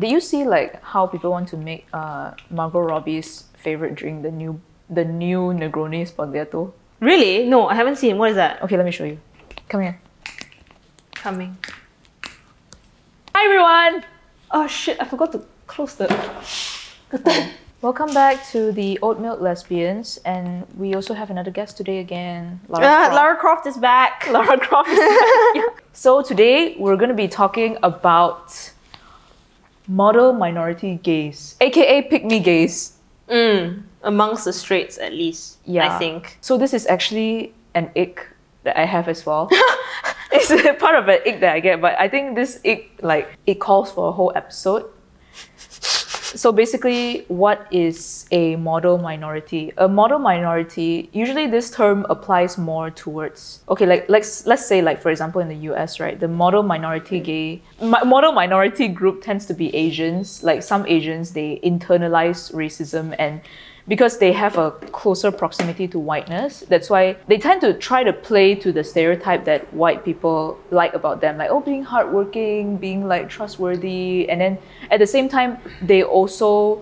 Did you see like how people want to make Margot Robbie's favorite drink the new Negroni Spaghetto? Really? No, I haven't seen. What is that? Okay, let me show you. Come here. Coming. Hi everyone! Oh shit, I forgot to close the Welcome back to the Oat Milk Lesbians, and we also have another guest today again, Lara Lara Croft is back. Lara Croft is back. Yeah. So today we're going to be talking about model minority gays, aka pick me gays. Amongst the straights at least, Yeah. I think. So this is actually an ick that I have as well. It's a part of an ick that I get, but I think this ick, like, it calls for a whole episode. So basically, what is a model minority? A model minority, usually this term applies more towards, okay, like let's say, like, for example, in the US, right, the model minority group tends to be Asians. Like some Asians, they internalize racism, and because they have a closer proximity to whiteness, that's why they tend to try to play to the stereotype that white people like about them, like, oh, being hardworking, being like trustworthy, and then at the same time, they also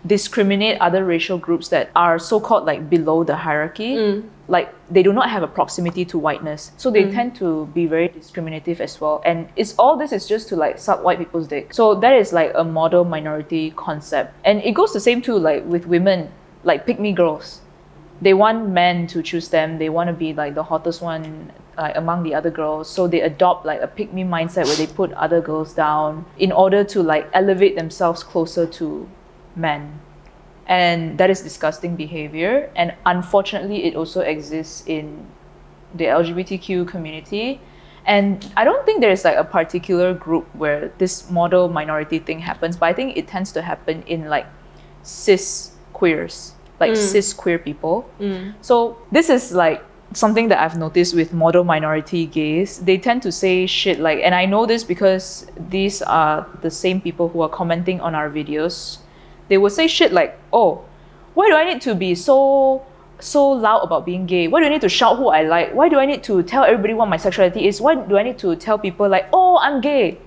discriminate other racial groups that are so-called like below the hierarchy. Like they do not have a proximity to whiteness, so they tend to be very discriminative as well. And all this is just to like suck white people's dick. So that is like a model minority concept, and it goes the same too, like with women. Like pick me girls, they want men to choose them. They want to be like the hottest one among the other girls. So they adopt like a pick me mindset where they put other girls down in order to like elevate themselves closer to men. And that is disgusting behavior. And unfortunately, it also exists in the LGBTQ community. And I don't think there's like a particular group where this model minority thing happens, but I think it tends to happen in like cis queers, like cis queer people. So this is like something that I've noticed with model minority gays. They tend to say shit like, and I know this because these are the same people who are commenting on our videos. They will say shit like, oh, why do I need to be so loud about being gay? Why do I need to shout who I like? Why do I need to tell everybody what my sexuality is? Why do I need to tell people like, oh, I'm gay?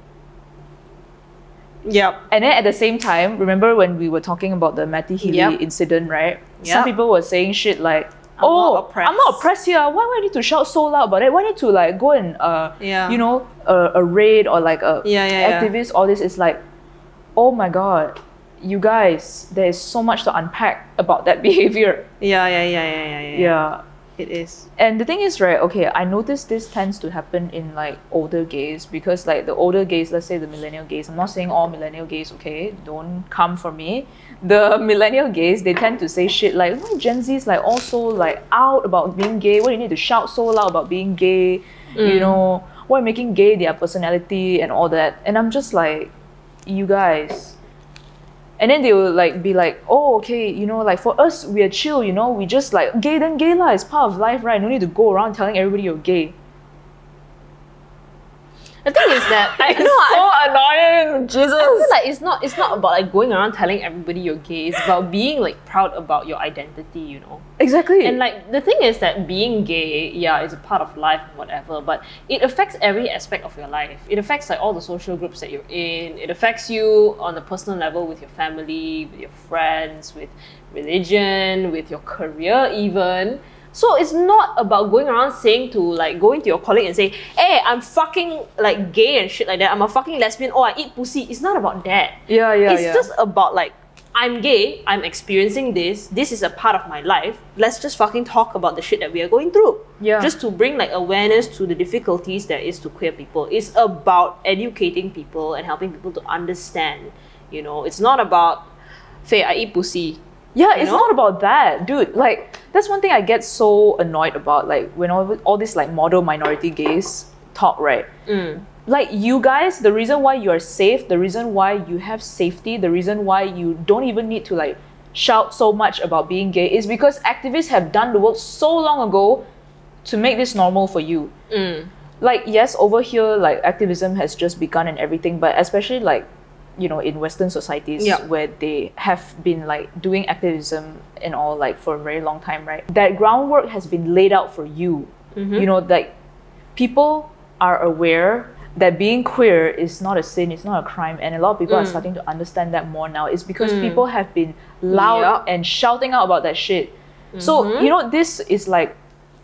Yep. And then at the same time, remember when we were talking about the Matty Healy incident, right? Some people were saying shit like, I'm not oppressed here. Why do I need to shout so loud about it? Why do I need to like go and you know, a raid or like a activist? All this is like, oh my god, you guys, there is so much to unpack about that behavior. Yeah. It is. And the thing is, right, okay, I noticed this tends to happen in like older gays, because like the older gays, let's say the millennial gays, I'm not saying all millennial gays, okay, don't come for me. The millennial gays, they tend to say shit like, why Gen Z's like also like out about being gay? Why do you need to shout so loud about being gay? You know, why making gay their personality and all that? And I'm just like, you guys. And then they will like be like, oh, okay, you know, like for us, we are chill, you know, we just like, gay then gay lah, it's part of life, right? No need to go around telling everybody you're gay. The thing is that Annoying, Jesus. I feel like it's not about like going around telling everybody you're gay. It's about being like proud about your identity, you know. Exactly. And like the thing is that being gay, yeah, is a part of life and whatever, but it affects every aspect of your life. It affects like all the social groups that you're in. It affects you on a personal level with your family, with your friends, with religion, with your career even. So it's not about going around saying to like going to your colleague and say, hey, I'm fucking like gay and shit like that. I'm a fucking lesbian. Oh, I eat pussy. It's not about that. It's just about like, I'm gay. I'm experiencing this. This is a part of my life. Let's just fucking talk about the shit that we are going through. Just to bring like awareness to the difficulties there is to queer people. It's about educating people and helping people to understand. You know, it's not about, Faye, I eat pussy. Yeah, it's not about that, dude. Like, that's one thing I get so annoyed about, like, when all these, like, model minority gays talk, right? Like, you guys, the reason why you're safe, the reason why you have safety, the reason why you don't even need to, like, shout so much about being gay is because activists have done the work so long ago to make this normal for you. Like, yes, over here, like, activism has just begun and everything, but especially, like, you know, in Western societies where they have been like doing activism and all like for a very long time, right? That groundwork has been laid out for you. You know, like people are aware that being queer is not a sin, it's not a crime, and a lot of people are starting to understand that more now. It's because people have been loud and shouting out about that shit. So, you know, this is like,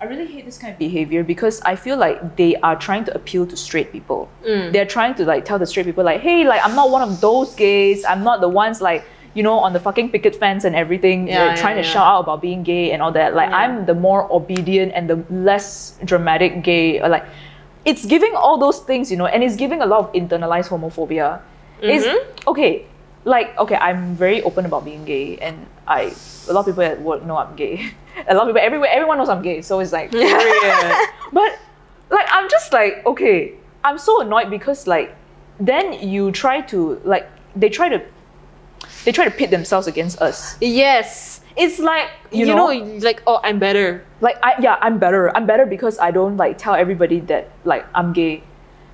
I really hate this kind of behavior because I feel like they are trying to appeal to straight people. They're trying to like tell the straight people like, hey, like I'm not one of those gays. I'm not the ones like, you know, on the fucking picket fence and everything, trying to shout out about being gay and all that. Like I'm the more obedient and the less dramatic gay. Or, like it's giving all those things, you know, and it's giving a lot of internalized homophobia. It's okay. Like, okay, I'm very open about being gay, and a lot of people at work know I'm gay. A lot of people everywhere, everyone knows I'm gay, so it's like weird. But like, I'm just like, okay, I'm so annoyed because like, then you try to like, they try to pit themselves against us. Yes, it's like you know, like, oh, I'm better. Like I'm better. I'm better because I don't like tell everybody that like I'm gay.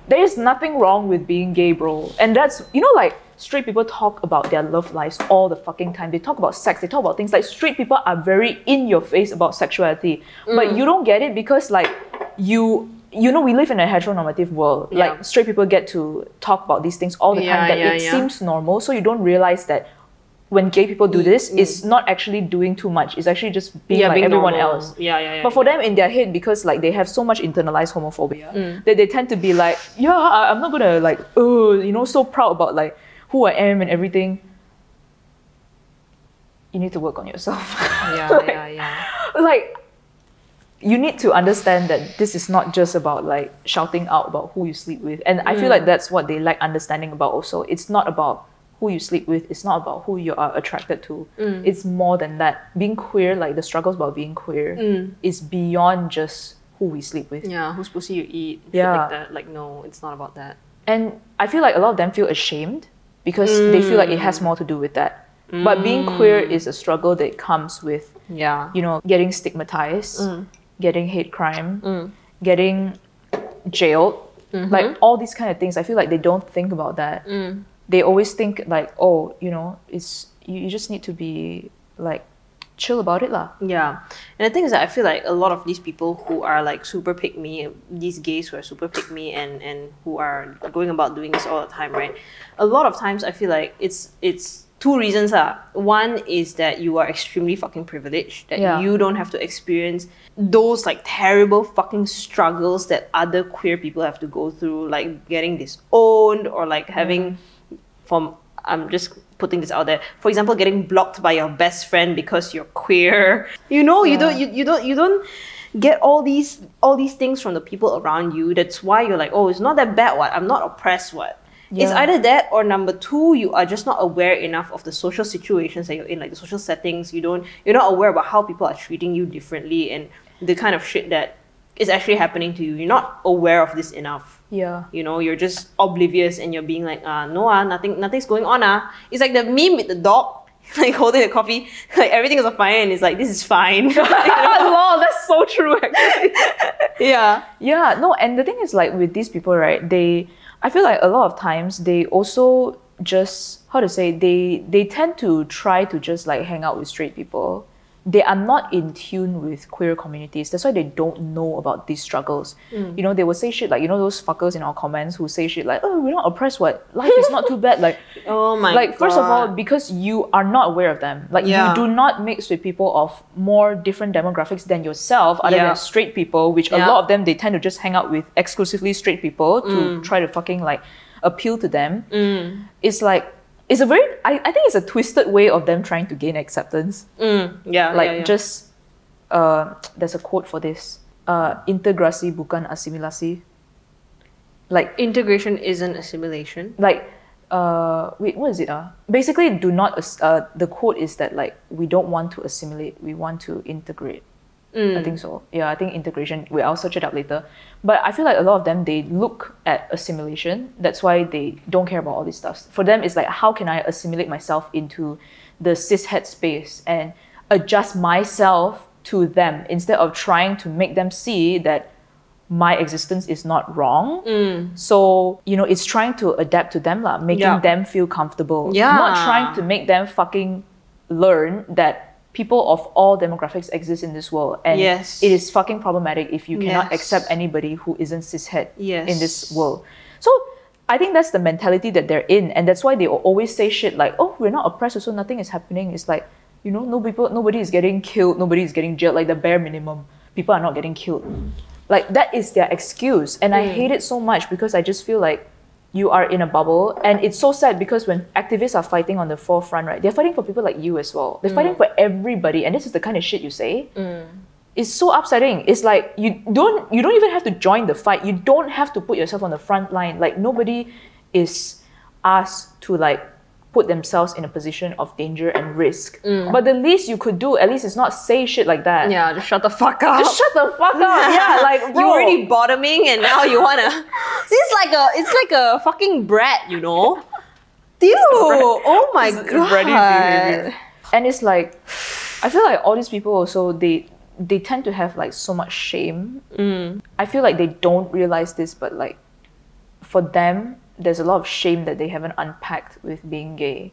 There is nothing wrong with being gay, bro. And that's, you know, like straight people talk about their love lives all the fucking time. They talk about sex, they talk about things like straight people are very in your face about sexuality. But you don't get it because like you know, we live in a heteronormative world. Like straight people get to talk about these things all the time that it seems normal. So you don't realize that when gay people do this, it's not actually doing too much. It's actually just being like being everyone else. But for them in their head, because like they have so much internalized homophobia, that they tend to be like, I'm not gonna like, you know, so proud about like who I am and everything. You need to work on yourself. Like, you need to understand that this is not just about like shouting out about who you sleep with. And I feel like that's what they lack understanding about also. It's not about who you sleep with, it's not about who you are attracted to. It's more than that. Being queer, like the struggles about being queer, is beyond just who we sleep with. Yeah, whose pussy you eat, shit like that. Like, no, it's not about that. And I feel like a lot of them feel ashamed because they feel like it has more to do with that. But being queer is a struggle that comes with, you know, getting stigmatized, getting hate crime, getting jailed, like all these kind of things. I feel like they don't think about that. They always think like, oh, you know, it's you just need to be like chill about it lah. Yeah, and the thing is that I feel like a lot of these people who are like super pick me, these gays who are super pick me and who are going about doing this all the time, right? A lot of times I feel like it's two reasons. One is that you are extremely fucking privileged, that you don't have to experience those like terrible fucking struggles that other queer people have to go through, like getting disowned or like having I'm just putting this out there. For example, getting blocked by your best friend because you're queer. You know, you don't get all these things from the people around you. That's why you're like, oh, it's not that bad. What? I'm not oppressed. What? It's either that or number two, you are just not aware enough of the social situations that you're in, like the social settings. You're not aware about how people are treating you differently and the kind of shit that is actually happening to you. You're not aware of this enough. Yeah. You know, you're just oblivious and you're being like, nothing's going on. It's like the meme with the dog, like holding the coffee, like everything is on fire and it's like, this is fine. Lol, that's so true actually. Yeah, no, and the thing is like with these people, right, I feel like a lot of times they also just, they tend to try to just like hang out with straight people. They are not in tune with queer communities. That's why they don't know about these struggles. You know, they will say shit like, you know, those fuckers in our comments who say shit like, oh, we're not oppressed, what? Life is not too bad. Like, oh my like, God. First of all, because you are not aware of them. Like, you do not mix with people of more different demographics than yourself, other than straight people, which a lot of them, they tend to just hang out with exclusively straight people to try to fucking like appeal to them. It's like, it's a very, I think it's a twisted way of them trying to gain acceptance. Just, there's a quote for this. Integrasi bukan asimilasi. Like, integration isn't assimilation. Like, wait, what is it? Basically, the quote is that like, we don't want to assimilate, we want to integrate. I think so. Yeah, I think integration. I'll search it up later. But I feel like a lot of them, they look at assimilation. That's why they don't care about all this stuff. For them, it's like, how can I assimilate myself into the cishet space and adjust myself to them instead of trying to make them see that my existence is not wrong. So, you know, it's trying to adapt to them, making them feel comfortable. Not trying to make them fucking learn that people of all demographics exist in this world, and it is fucking problematic if you cannot accept anybody who isn't cishet in this world. So I think that's the mentality that they're in, and that's why they always say shit like, "Oh, we're not oppressed, so nothing is happening." It's like, nobody is getting killed, nobody is getting jailed, like the bare minimum. People are not getting killed. Like that is their excuse, and I hate it so much because I just feel like you are in a bubble, and it's so sad because when activists are fighting on the forefront, right, they're fighting for people like you as well. They're fighting for everybody, and this is the kind of shit you say. It's so upsetting. It's like you don't even have to join the fight. You don't have to put yourself on the front line. Like nobody is asked to like put themselves in a position of danger and risk. But the least you could do, at least, is not say shit like that. Yeah, just shut the fuck up. Just shut the fuck up. Yeah, like bro. You're already bottoming and now you wanna. It's like a fucking brat, you know. Dude, oh my god. Bratty behavior. And it's like, I feel like all these people also they tend to have like so much shame. I feel like they don't realize this, but like for them, there's a lot of shame that they haven't unpacked with being gay.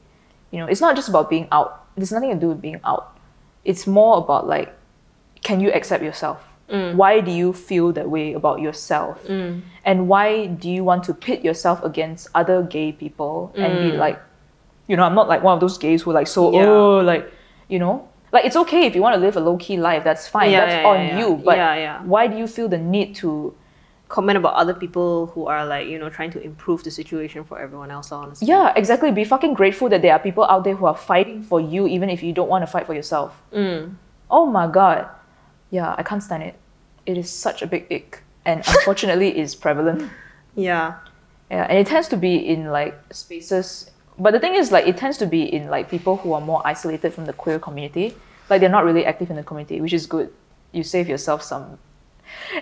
It's not just about being out. There's nothing to do with being out. It's more about like, can you accept yourself? Why do you feel that way about yourself? And why do you want to pit yourself against other gay people and be like, I'm not like one of those gays who are like like, it's okay if you want to live a low-key life, that's fine. That's on you. But why do you feel the need to comment about other people who are like, trying to improve the situation for everyone else, honestly? Yeah, exactly. Be fucking grateful that there are people out there who are fighting for you, even if you don't want to fight for yourself. Oh my god. Yeah, I can't stand it. It is such a big ick. And unfortunately, it's prevalent. Yeah. Yeah, and it tends to be in like spaces. But the thing is, like, it tends to be in like people who are more isolated from the queer community. Like, they're not really active in the community, which is good. You save yourself some.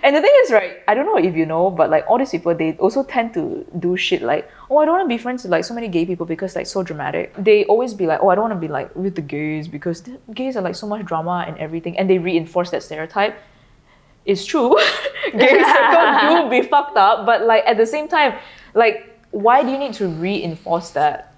And the thing is, right, I don't know if you know, but like all these people, they also tend to do shit like, oh, I don't want to be friends with like so many gay people because like so dramatic. They always be like, oh, I don't want to be like with the gays because the gays are like so much drama and everything. And they reinforce that stereotype. It's true. Gay circle do be fucked up, but like at the same time, like, why do you need to reinforce that?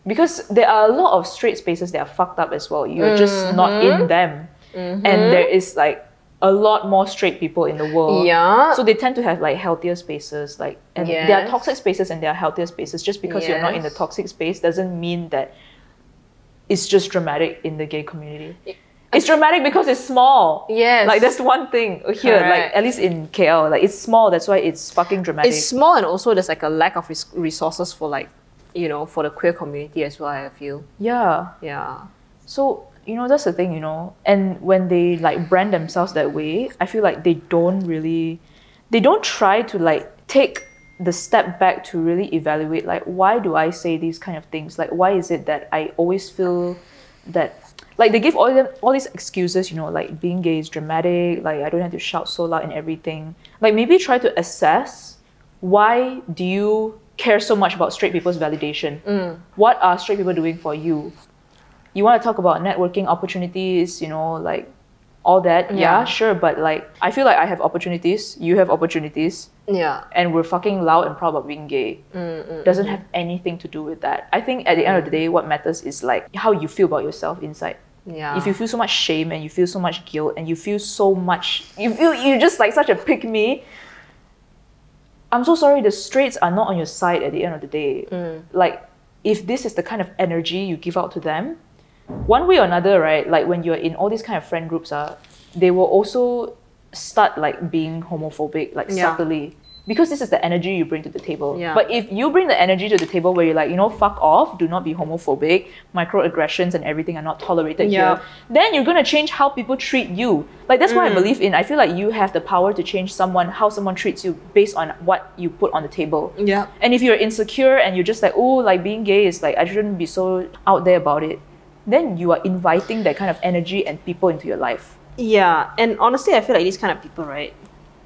Because there are a lot of straight spaces that are fucked up as well. You're just not in them. And there is like a lot more straight people in the world. Yeah. So they tend to have like healthier spaces. Like, and there are toxic spaces and there are healthier spaces. Just because you're not in the toxic space doesn't mean that it's just dramatic in the gay community. It's dramatic because it's small. Yes. Like, that's one thing here. Correct. Like, at least in KL, like, it's small. That's why it's fucking dramatic. It's small, and also there's like a lack of resources for like, for the queer community as well, I feel. Yeah. Yeah. So, that's the thing, and when they like brand themselves that way, I feel like they don't try to like take the step back to really evaluate, like, why do I say these kind of things? Like, why is it that I always feel that, like, they give all these excuses, like being gay is dramatic, like I don't have to shout so loud and everything. Like, maybe try to assess, why do you care so much about straight people's validation? What are straight people doing for you? You want to talk about networking opportunities, like all that. Yeah, sure. But like, I feel like I have opportunities, you have opportunities. Yeah. And we're fucking loud and proud about being gay. Doesn't have anything to do with that. I think at the end of the day, what matters is like how you feel about yourself inside. Yeah. If you feel so much shame and you feel so much guilt and you feel so much, you're just like such a pick-me. I'm so sorry, the straights are not on your side at the end of the day. Like, if this is the kind of energy you give out to them, one way or another, right? Like, when you're in all these kind of friend groups, they will also start like being homophobic, like subtly. Because this is the energy you bring to the table. Yeah. But if you bring the energy to the table where you're like, fuck off, do not be homophobic, microaggressions and everything are not tolerated here, then you're going to change how people treat you. Like, that's what I believe in. I feel like you have the power to change how someone treats you based on what you put on the table. Yeah. And if you're insecure and you're just like, oh, like being gay is like, I shouldn't be so out there about it, then you are inviting that kind of energy and people into your life. Yeah. And honestly, I feel like these kind of people, right,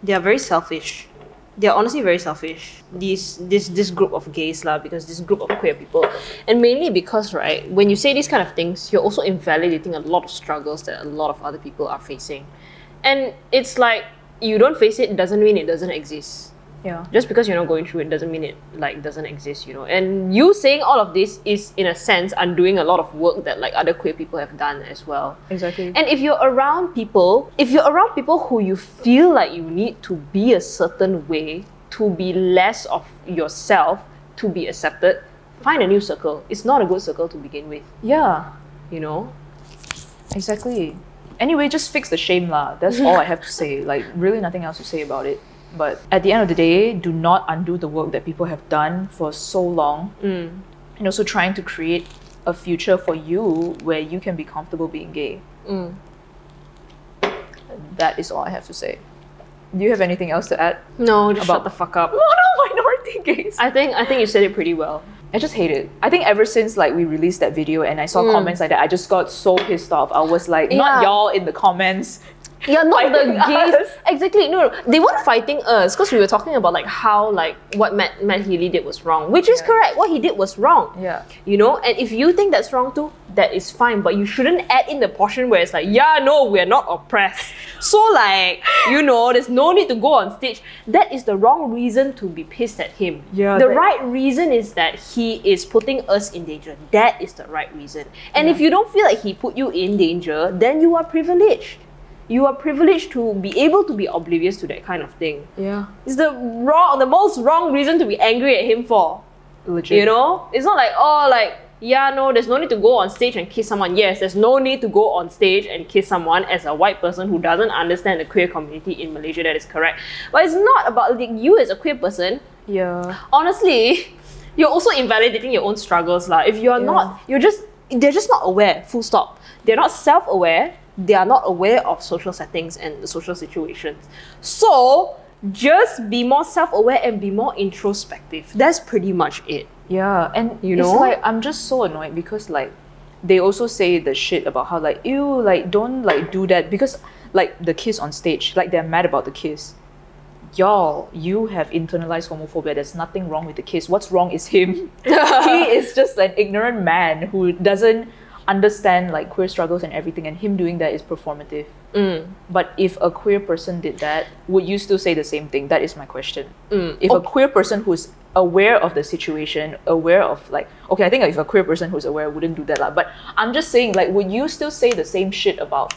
they are very selfish. They're honestly very selfish, this group of gays because this group of queer people. And mainly because, right, when you say these kind of things, you're also invalidating a lot of struggles that a lot of other people are facing. And it's like, you don't face it doesn't mean it doesn't exist. Yeah. Just because you're not going through it doesn't mean it like doesn't exist, And you saying all of this is, in a sense, undoing a lot of work that like other queer people have done as well. Exactly. And if you're around people who you feel like you need to be a certain way to be less of yourself to be accepted, find a new circle. It's not a good circle to begin with, Yeah, you know? exactly. Anyway, just fix the shame lah. That's all I have to say. Like, really nothing else to say about it. But at the end of the day, do not undo the work that people have done for so long. And also trying to create a future for you where you can be comfortable being gay. That is all I have to say. Do you have anything else to add? No, just About- shut the fuck up. Minority gays. I think you said it pretty well. I just hate it. I think ever since like we released that video and I saw comments like that, I just got so pissed off. I was like, not Yeah. y'all in the comments. Yeah, not the Fighting gays. us. Exactly. No, they weren't fighting us because we were talking about like how like what Matt Healy did was wrong, which is correct. What he did was wrong. Yeah. You know, and if you think that's wrong too, that is fine. But you shouldn't add in the portion where it's like, yeah, no, we're not oppressed. So like, you know, there's no need to go on stage. That is the wrong reason to be pissed at him. Yeah, The that- right reason is that he is putting us in danger. That is the right reason. And if you don't feel like he put you in danger, then you are privileged. You are privileged to be able to be oblivious to that kind of thing. Yeah. It's the most wrong reason to be angry at him for. Legit. You know? It's not like, oh, like, yeah, no, there's no need to go on stage and kiss someone. Yes, there's no need to go on stage and kiss someone as a white person who doesn't understand the queer community in Malaysia. That is correct. But it's not about like, you as a queer person. Yeah. Honestly, you're also invalidating your own struggles. If you're not, they're just not aware, full stop. They're not self-aware. They are not aware of social settings and the social situations. So, just be more self-aware and be more introspective. That's pretty much it. Yeah, and You it's know? like I'm just so annoyed because like they also say the shit about how like ew, like don't like do that because like the kiss on stage, like they're mad about the kiss. Y'all, you have internalized homophobia. There's nothing wrong with the kiss. What's wrong is him. He is just an ignorant man who doesn't understand like queer struggles and everything, and him doing that is performative. But if a queer person did that, would you still say the same thing? That is my question. If a queer person who's aware of the situation, aware of like, okay, I think if a queer person who's aware wouldn't do that lah. But I'm just saying, like, would you still say the same shit about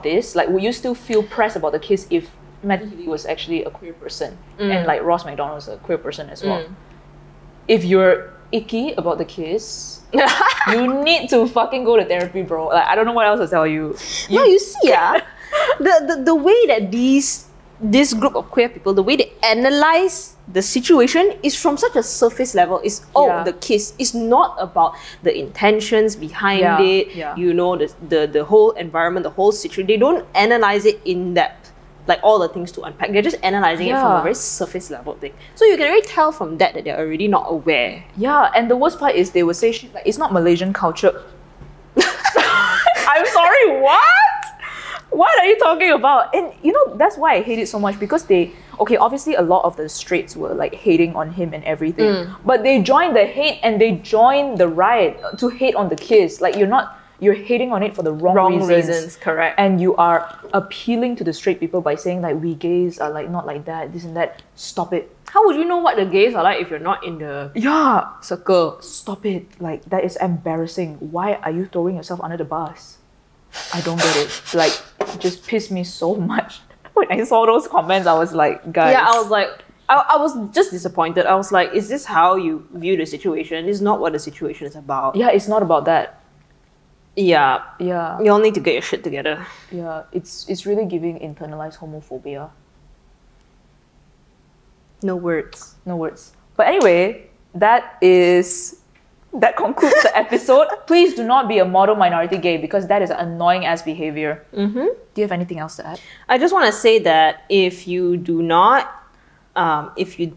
this? Like, would you still feel pressed about the kiss if Matt Healy was actually a queer person and like Ross McDonald was a queer person as well? If you're icky about the kiss, you need to fucking go to therapy, bro. Like, I don't know what else to tell you. No, you see, the way that this group of queer people, the way they analyze the situation is from such a surface level. It's the kiss. It's not about the intentions behind it. Yeah. You know, the whole environment, the whole situation. They don't analyze it in depth, like all the things to unpack. They're just analyzing it from a very surface level thing. So you can already tell from that they're already not aware. Yeah, and the worst part is they would say shit like, it's not Malaysian culture. I'm sorry, what? What are you talking about? And you know, that's why I hate it so much because obviously a lot of the straights were like hating on him and everything. But they joined the hate and they joined the riot to hate on the kiss. Like you're hating on it for the wrong reasons. Correct. And you are appealing to the straight people by saying like we gays are like not like that, this and that. Stop it. How would you know what the gays are like if you're not in the circle? Stop it. Like that is embarrassing. Why are you throwing yourself under the bus? I don't get it. Like, it just pissed me so much. When I saw those comments, I was like, guys. Yeah, I was like, I was just disappointed. I was like, is this how you view the situation? This is not what the situation is about. Yeah, it's not about that. Yeah. Yeah. You all need to get your shit together. Yeah. It's really giving internalized homophobia. No words. No words. But anyway, that concludes the episode. Please do not be a model minority gay because that is annoying ass behavior. Do you have anything else to add? I just want to say that if you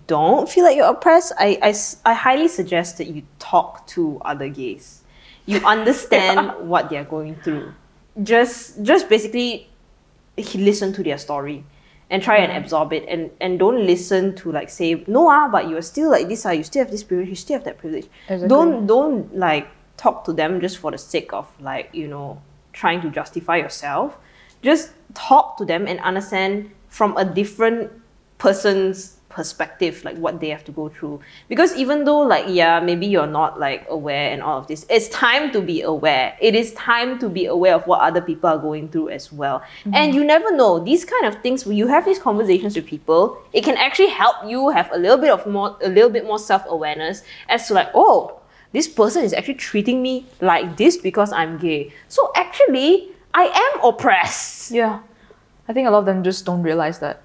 don't feel like you're oppressed, I highly suggest that you talk to other gays. You understand what they're going through. Just basically listen to their story and try and absorb it, and don't listen to like say no but you're still like this, you still have this privilege, you still have that privilege. Exactly. Don't like talk to them just for the sake of like, you know, trying to justify yourself. Just talk to them and understand from a different person's perspective, like what they have to go through. Because even though like, yeah, maybe you're not like aware and all of this, it's time to be aware. It is time to be aware of what other people are going through as well. And you never know, these kind of things, when you have these conversations with people, it can actually help you have a little bit more self-awareness as to like, oh, this person is actually treating me like this because I'm gay. So actually, I am oppressed. Yeah. I think a lot of them just don't realize that.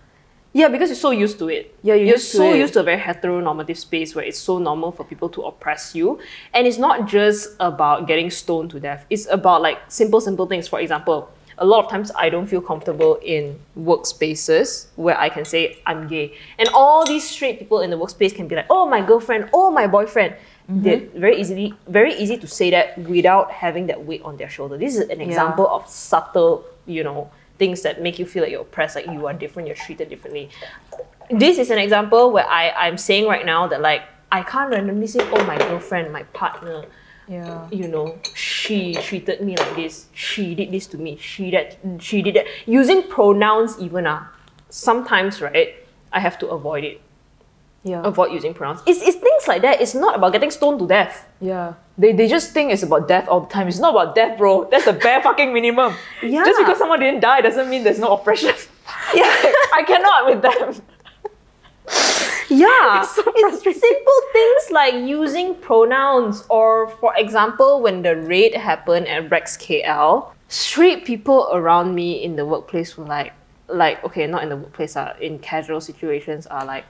Yeah, because you're so used to it. Yeah, you're so used to a very heteronormative space where it's so normal for people to oppress you. And it's not just about getting stoned to death. It's about like simple things. For example, a lot of times I don't feel comfortable in workspaces where I can say I'm gay. And all these straight people in the workspace can be like, oh, my girlfriend, oh, my boyfriend. They're very easy to say that without having that weight on their shoulder. This is an example of subtle, things that make you feel like you're oppressed, like you are different, you're treated differently. This is an example where I'm saying right now that like, I can't randomly say, oh, my girlfriend, my partner, she treated me like this, she did this to me, she did that. Using pronouns even, sometimes, right, I have to avoid it. Yeah. Avoid using pronouns. It's things like that. It's not about getting stoned to death. Yeah. They just think it's about death all the time. It's not about death, bro. That's the bare fucking minimum. Yeah. Just because someone didn't die doesn't mean there's no oppression. Yeah. I cannot with them. Yeah. It's simple things like using pronouns, or for example, when the raid happened at Rex KL, straight people around me in the workplace were like okay, not in the workplace, in casual situations are like,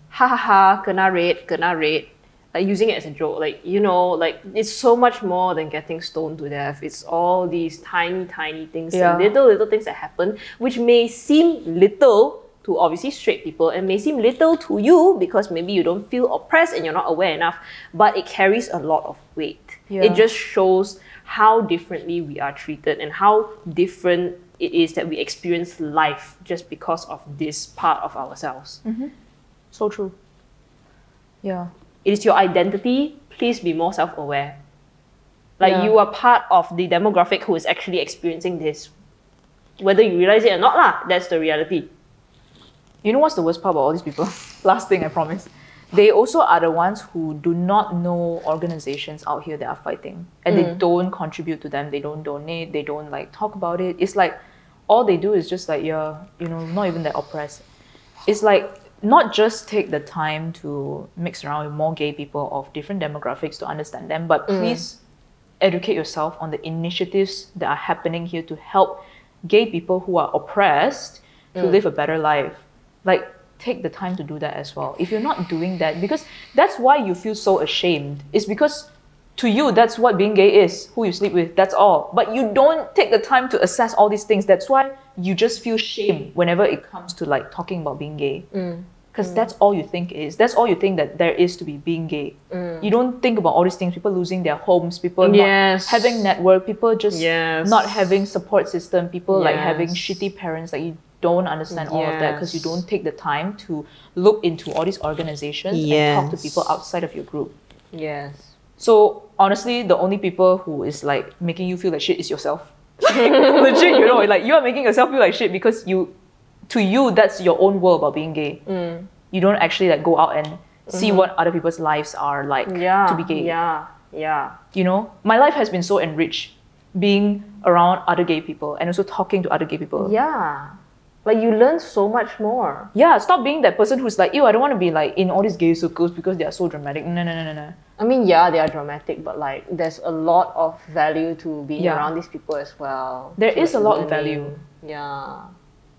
ha ha ha, kena raid, like using it as a joke, like, like it's so much more than getting stoned to death. It's all these tiny things, little things that happen, which may seem little to obviously straight people and may seem little to you because maybe you don't feel oppressed and you're not aware enough, but it carries a lot of weight. Yeah. It just shows how differently we are treated and how different it is that we experience life just because of this part of ourselves. So true. Yeah. It is your identity. Please be more self-aware. Like you are part of the demographic who is actually experiencing this. Whether you realize it or not, that's the reality. You know what's the worst part about all these people? Last thing, I promise. They also are the ones who do not know organizations out here that are fighting. And they don't contribute to them. They don't donate. They don't like talk about it. It's like all they do is just like, not even that oppressed. It's like, not just take the time to mix around with more gay people of different demographics to understand them, but please educate yourself on the initiatives that are happening here to help gay people who are oppressed to live a better life. Like, take the time to do that as well. If you're not doing that, because that's why you feel so ashamed. It's because to you, that's what being gay is, who you sleep with, that's all. But you don't take the time to assess all these things. That's why you just feel shame whenever it comes to like talking about being gay. Because that's all you think is. That's all you think that there is to be being gay. You don't think about all these things. People losing their homes, people not having network, people just not having support system, people like having shitty parents. Like you don't understand all of that because you don't take the time to look into all these organizations and talk to people outside of your group. So honestly, the only people who is like making you feel like shit is yourself. Legit, like you are making yourself feel like shit because to you, that's your own world about being gay. You don't actually like go out and see what other people's lives are like to be gay. My life has been so enriched being around other gay people and also talking to other gay people. Like you learn so much more. Stop being that person who's like, ew, I don't want to be like in all these gay circles because they are so dramatic. No. I mean, they are dramatic, but like there's a lot of value to being around these people as well. There is a lot of value.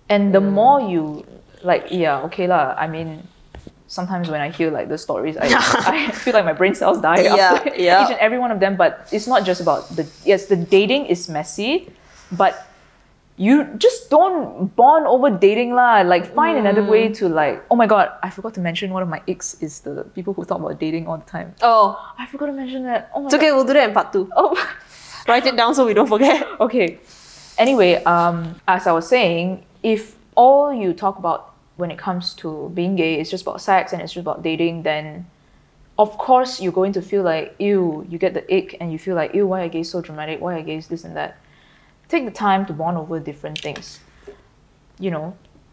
And the more you, like, I mean, sometimes when I hear like the stories, I feel like my brain cells die after each and every one of them. But it's not just about the dating is messy, but you just don't bond over dating lah. Like find another way to like, oh my god, I forgot to mention one of my icks is the people who talk about dating all the time. Oh, I forgot to mention that. Oh my it's okay, we'll do that in part 2. Oh, write it down so we don't forget. Okay. Anyway, as I was saying, if all you talk about when it comes to being gay is just about sex and it's just about dating, then of course you're going to feel like, ew, you get the ick and you feel like, ew, why are gays so dramatic? Why are gays this and that? Take the time to bond over different things.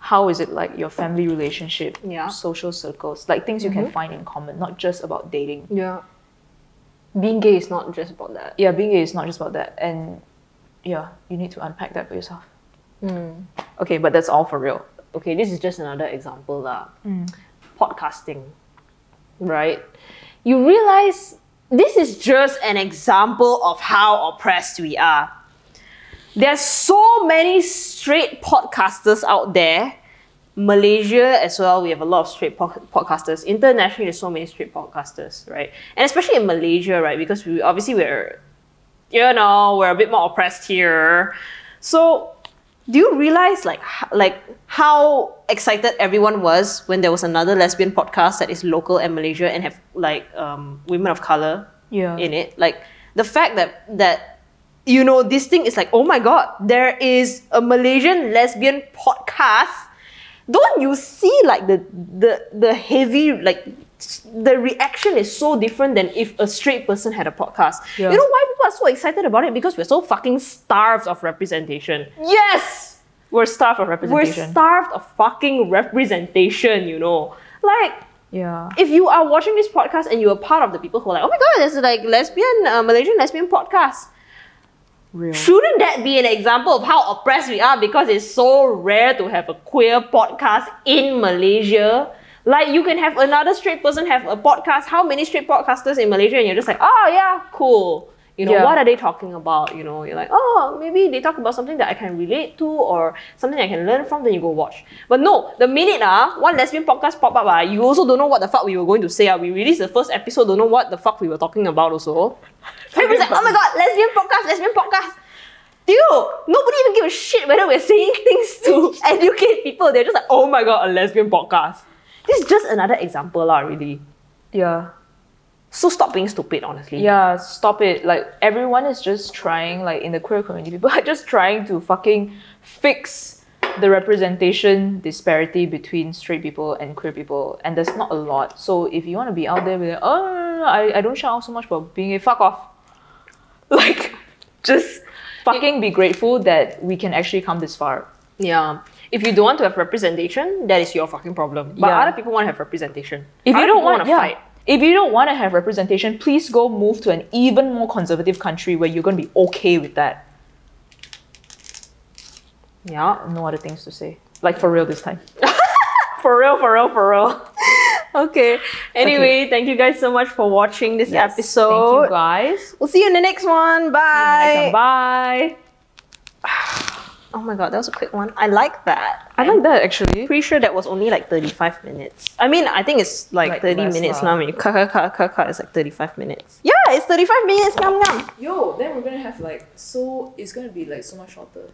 how is it like your family relationship, Yeah. social circles, like things you can find in common, not just about dating. Yeah. Being gay is not just about that. Yeah, being gay is not just about that. And yeah, you need to unpack that for yourself. Okay, but that's all for real. Okay, this is just another example lah. Podcasting, right? You realize this is just an example of how oppressed we are. There's so many straight podcasters out there. Malaysia as well, we have a lot of straight podcasters. Internationally, there's so many straight podcasters, right? And especially in Malaysia, right? Because we're a bit more oppressed here. So do you realize like how excited everyone was when there was another lesbian podcast that is local in Malaysia and have like women of color in it? Like the fact that you know this thing is like, oh my god, there is a Malaysian lesbian podcast. Don't you see like the heavy like the reaction is so different than if a straight person had a podcast. You know why people are so excited about it? Because we're so fucking starved of representation. Yes! We're starved of representation. We're starved of fucking representation, you know. Like, yeah. if you are watching this podcast and you're part of the people who are like, oh my god, there's like Malaysian lesbian podcast. Real. Shouldn't that be an example of how oppressed we are because it's so rare to have a queer podcast in Malaysia? Like, you can have another straight person have a podcast. How many straight podcasters in Malaysia? And you're just like, oh yeah, cool. You know, what are they talking about? You know, you're like, oh, maybe they talk about something that I can relate to or something I can learn from, then you go watch. But no, the minute one lesbian podcast pop up, you also don't know what the fuck we were going to say. We released the first episode, don't know what the fuck we were talking about also. Everyone's like, oh my god, lesbian podcast. Dude, nobody even give a shit whether we're saying things to educate people. They're just like, oh my god, a lesbian podcast. This is just another example lah, really. Yeah. So stop being stupid, honestly. Yeah, stop it. Like, everyone is just trying, like, in the queer community, people are just trying to fucking fix the representation disparity between straight people and queer people. And there's not a lot. So if you want to be out there with like, oh, no, I don't shout out so much about being a fuck off. Like, just fucking be grateful that we can actually come this far. Yeah. If you don't want to have representation, that is your fucking problem. But other people want to have representation. If you don't want to fight. If you don't want to have representation, please go move to an even more conservative country where you're going to be okay with that. Yeah. No other things to say. Like, for real this time. For real. Okay. Anyway, thank you guys so much for watching this episode. Thank you guys. We'll see you in the next one. Bye. Bye. Oh my god, that was a quick one. I like that. I like that actually. Pretty sure that was only like 35 minutes. I mean, I think it's like 30 minutes now. When you cut, it's like 35 minutes. Yeah, it's 35 minutes. Ngam. Yo, then we're gonna have like, so it's gonna be like so much shorter.